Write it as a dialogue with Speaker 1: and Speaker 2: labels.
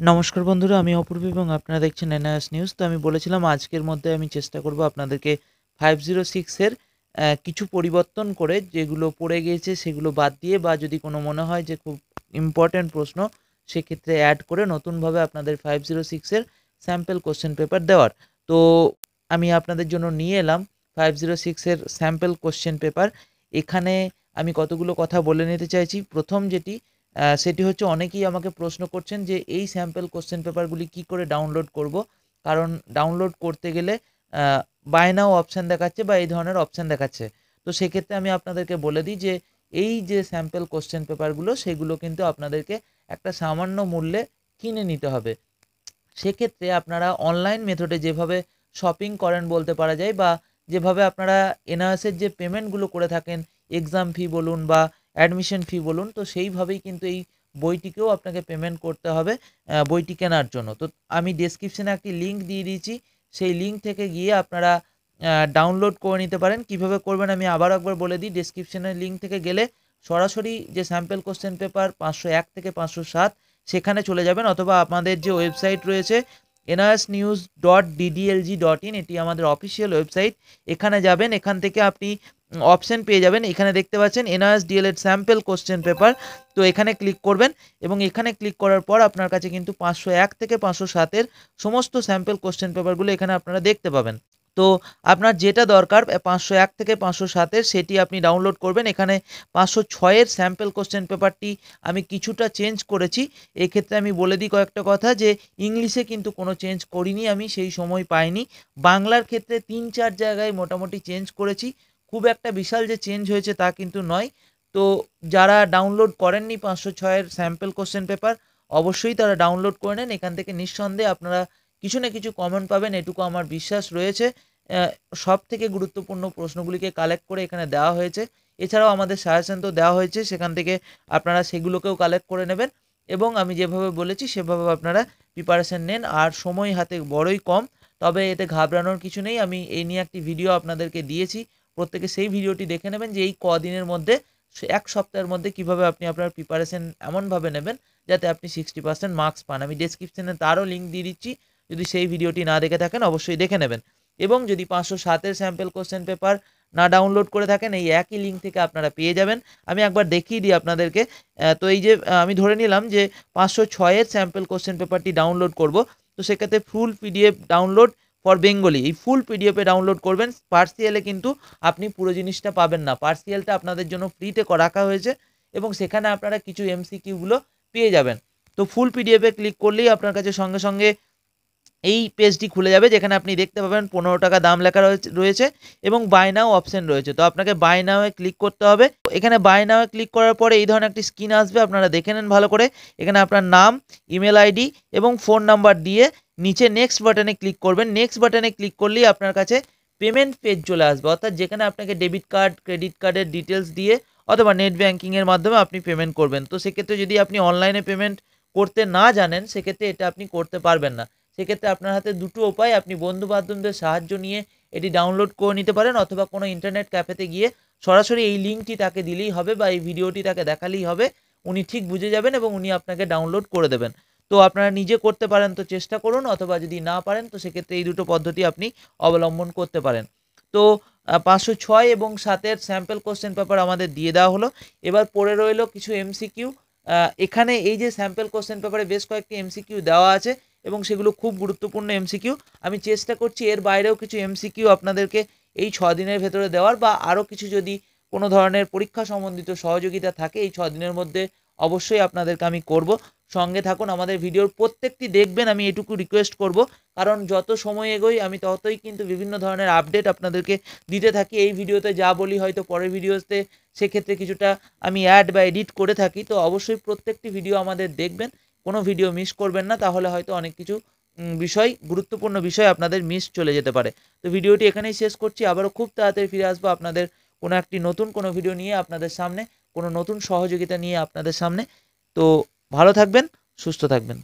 Speaker 1: নমস্কার বন্ধুরা, আমি অপূর্ব এবং আপনারা দেখছেন এনআইএস নিউজ। তো আমি বলেছিলাম আজকের মধ্যে আমি চেষ্টা করব আপনাদেরকে 506 এর কিছু পরিবর্তন করে যেগুলো পড়ে গিয়েছে সেগুলো বাদ দিয়ে, বা যদি কোনো মনে হয় যে খুব ইম্পর্ট্যান্ট প্রশ্ন সেক্ষেত্রে অ্যাড করে নতুনভাবে আপনাদের 506 এর স্যাম্পল কোশ্চেন পেপার দেওয়ার। তো আমি আপনাদের জন্য নিয়ে এলাম 506 এর স্যাম্পল কোশ্চেন পেপার। এখানে আমি কতগুলো কথা বলে নিতে চাইছি। প্রথম যেটি সেটি হচ্ছে, অনেকেই আমাকে প্রশ্ন করছেন যে এই স্যাম্পল কোশ্চেন পেপারগুলি কী করে ডাউনলোড করব। কারণ ডাউনলোড করতে গেলে বাই নাও অপশান দেখাচ্ছে বা এই ধরনের অপশান দেখাচ্ছে। তো সেক্ষেত্রে আমি আপনাদেরকে বলে দিই যে এই যে স্যাম্পল কোশ্চেন পেপারগুলো সেগুলো কিন্তু আপনাদেরকে একটা সামান্য মূল্যে কিনে নিতে হবে। সেক্ষেত্রে আপনারা অনলাইন মেথডে যেভাবে শপিং করেন বলতে পারা যায়, বা যেভাবে আপনারা এনআরএসের যে পেমেন্টগুলো করে থাকেন, এক্সাম ফি বলুন বা অ্যাডমিশন ফি বলুন, তো সেইভাবেই কিন্তু এই বইটিকেও আপনাকে পেমেন্ট করতে হবে বইটি কেনার জন্য। তো আমি ডেসক্রিপশনে একটি লিঙ্ক দিয়ে দিয়েছি, সেই লিঙ্ক থেকে গিয়ে আপনারা ডাউনলোড করে নিতে পারেন। কিভাবে করবেন আমি আবারও একবার বলে দিই। ডেসক্রিপশনের লিঙ্ক থেকে গেলে সরাসরি যে স্যাম্পল কোশ্চেন পেপার 501 থেকে 507 সেখানে চলে যাবেন, অথবা আমাদের যে ওয়েবসাইট রয়েছে nrsnews.ddlg.in, এটি আমাদের অফিসিয়াল ওয়েবসাইট। এখানে যাবেন, এখান থেকে আপনি অপশন পেয়ে যাবেন। এখানে দেখতে পাচ্ছেন NRS DElEd sample question paper. তো এখানে ক্লিক করবেন এবং এখানে ক্লিক করার পর আপনার কাছে কিন্তু 501 থেকে 507 সমস্ত স্যাম্পল কোশ্চেন পেপারগুলো এখানে আপনারা দেখতে পাবেন। তো আপনার যেটা দরকার 501 থেকে 507 সেটি আপনি ডাউনলোড করবেন। এখানে 506 স্যাম্পল কোশ্চেন পেপারটি আমি কিছুটা চেঞ্জ করেছি। এক্ষেত্রে আমি বলে দিই কয়েকটা কথা, যে ইংলিশে কিন্তু কোনো চেঞ্জ করিনি, আমি সেই সময় পাইনি। বাংলার ক্ষেত্রে 3-4 জায়গায় মোটামুটি চেঞ্জ করেছি। খুব একটা বিশাল যে চেঞ্জ হয়েছে তা কিন্তু নয়। তো যারা ডাউনলোড করেননি 506 স্যাম্পল কোশ্চেন পেপার, অবশ্যই তারা ডাউনলোড করে নেন। এখান থেকে নিঃসন্দেহে আপনারা কিছু না কিছু কমন পাবেন, এটুকু আমার বিশ্বাস রয়েছে। সবথেকে গুরুত্বপূর্ণ প্রশ্নগুলিকে কালেক্ট করে এখানে দেওয়া হয়েছে। এছাড়াও আমাদের সাজেশন তো দেওয়া হয়েছে, সেখান থেকে আপনারা সেগুলোকেও কালেক্ট করে নেবেন এবং আমি যেভাবে বলেছি সেভাবে আপনারা প্রিপারেশন নেন। আর সময় হাতে বড়ই কম, তবে এতে ঘাবড়ানোর কিছু নেই। আমি এই নিয়ে একটি ভিডিও আপনাদেরকে দিয়েছি, প্রত্যেকে সেই ভিডিওটি দেখে নেবেন যে এই কদিনের মধ্যে, 1 সপ্তাহের মধ্যে কীভাবে আপনি আপনার প্রিপারেশন এমনভাবে নেবেন যাতে আপনি 60% মার্কস পান। আমি ডেসক্রিপশনে তারও লিঙ্ক দিয়ে দিচ্ছি, যদি সেই ভিডিওটি না দেখে থাকেন অবশ্যই দেখে নেবেন। এবং যদি 507 স্যাম্পল কোশ্চেন পেপার না ডাউনলোড করে থাকেন, এই একই লিঙ্ক থেকে আপনারা পেয়ে যাবেন। আমি একবার দেখিয়ে দিই আপনাদেরকে। তো এই যে আমি ধরে নিলাম যে 506 স্যাম্পল কোশ্চেন পেপারটি ডাউনলোড করব। তো সেক্ষেত্রে ফুল পিডিএফ ডাউনলোড ফর বেঙ্গলি, এই ফুল পিডিএফে ডাউনলোড করবেন। পার্সিয়ালে কিন্তু আপনি পুরো জিনিসটা পাবেন না। পার্সিয়ালটা আপনাদের জন্য ফ্রিতে রাখা হয়েছে এবং সেখানে আপনারা কিছু এমসিকিউগুলো পেয়ে যাবেন। তো ফুল পিডিএফে ক্লিক করলেই আপনার কাছে সঙ্গে সঙ্গে এই পেজটি খুলে যাবে, যেখানে আপনি দেখতে পাবেন 15 টাকা দাম লেখা রয়েছে এবং বাই নাও অপশন রয়েছে। তো আপনাকে বাই নাওয়ে ক্লিক করতে হবে। এখানে বাই নাওয়ে ক্লিক করার পরে এই ধরনের একটি স্ক্রিন আসবে, আপনারা দেখে নেন ভালো করে। এখানে আপনার নাম, ইমেল আইডি এবং ফোন নাম্বার দিয়ে নিচে নেক্সট বাটনে ক্লিক করবেন। নেক্সট বাটনে ক্লিক করলেই আপনার কাছে পেমেন্ট পেজ চলে আসবে, অর্থাৎ যেখানে আপনাকে ডেবিট কার্ড, ক্রেডিট কার্ডের ডিটেলস দিয়ে অথবা নেট ব্যাঙ্কিংয়ের মাধ্যমে আপনি পেমেন্ট করবেন। তো সেক্ষেত্রে যদি আপনি অনলাইনে পেমেন্ট করতে না জানেন, সেক্ষেত্রে এটা আপনি করতে পারবেন না। সেক্ষেত্রে আপনার হাতে দুটো উপায়, আপনি বন্ধু-বান্ধবদের সাহায্য নিয়ে এটি ডাউনলোড করে নিতে পারেন, অথবা কোনো ইন্টারনেট ক্যাফেতে গিয়ে সরাসরি এই লিঙ্কটি তাকে দিলেই হবে বা এই ভিডিওটি তাকে দেখালেই হবে। উনি ঠিক বুঝে যাবেন এবং উনি আপনাকে ডাউনলোড করে দেবেন। তো আপনারা নিজে করতে পারেন তো চেষ্টা করুন, অথবা যদি না পারেন তো সেক্ষেত্রে এই দুটো পদ্ধতি আপনি অবলম্বন করতে পারেন। তো 506 এবং 7 স্যাম্পল কোশ্চেন পেপার আমাদের দিয়ে দেওয়া হলো। এবার পড়ে রইল কিছু এমসিকিউ। এখানে এই যে স্যাম্পল কোশ্চেন পেপারে বেশ কয়েকটি এমসিকিউ দেওয়া আছে এবং সেগুলো খুব গুরুত্বপূর্ণ এমসিকিউ। আমি চেষ্টা করছি এর বাইরেও কিছু এমসিকিউ আপনাদেরকে এই 6 দিনের ভেতরে দেওয়ার, বা আরও কিছু যদি কোনো ধরনের পরীক্ষা সম্বন্ধিত সহযোগিতা থাকে এই 6 দিনের মধ্যে অবশ্যই আপনাদেরকে আমি করব। সঙ্গে থাকুন, আমাদের ভিডিওর প্রত্যেকটি দেখবেন, আমি এটুকু রিকোয়েস্ট করব। কারণ যত সময় এগোই আমি ততই কিন্তু বিভিন্ন ধরনের আপডেট আপনাদেরকে দিতে থাকি। এই ভিডিওতে যা বলি হয়তো পরের ভিডিওতে সেক্ষেত্রে কিছুটা আমি অ্যাড বা এডিট করে থাকি। তো অবশ্যই প্রত্যেকটি ভিডিও আমাদের দেখবেন, কোনো ভিডিও মিস করবেন না, তাহলে হয়তো অনেক কিছু গুরুত্বপূর্ণ বিষয় আপনাদের মিস চলে যেতে পারে। তো ভিডিওটি এখানেই শেষ করছি। আবারও খুব তাড়াতাড়ি ফিরে আসবো আপনাদের কোনো একটি নতুন কোনো ভিডিও নিয়ে আপনাদের সামনে, কোনো নতুন সহযোগিতা নিয়ে আপনাদের সামনে। তো ভালো থাকবেন, সুস্থ থাকবেন।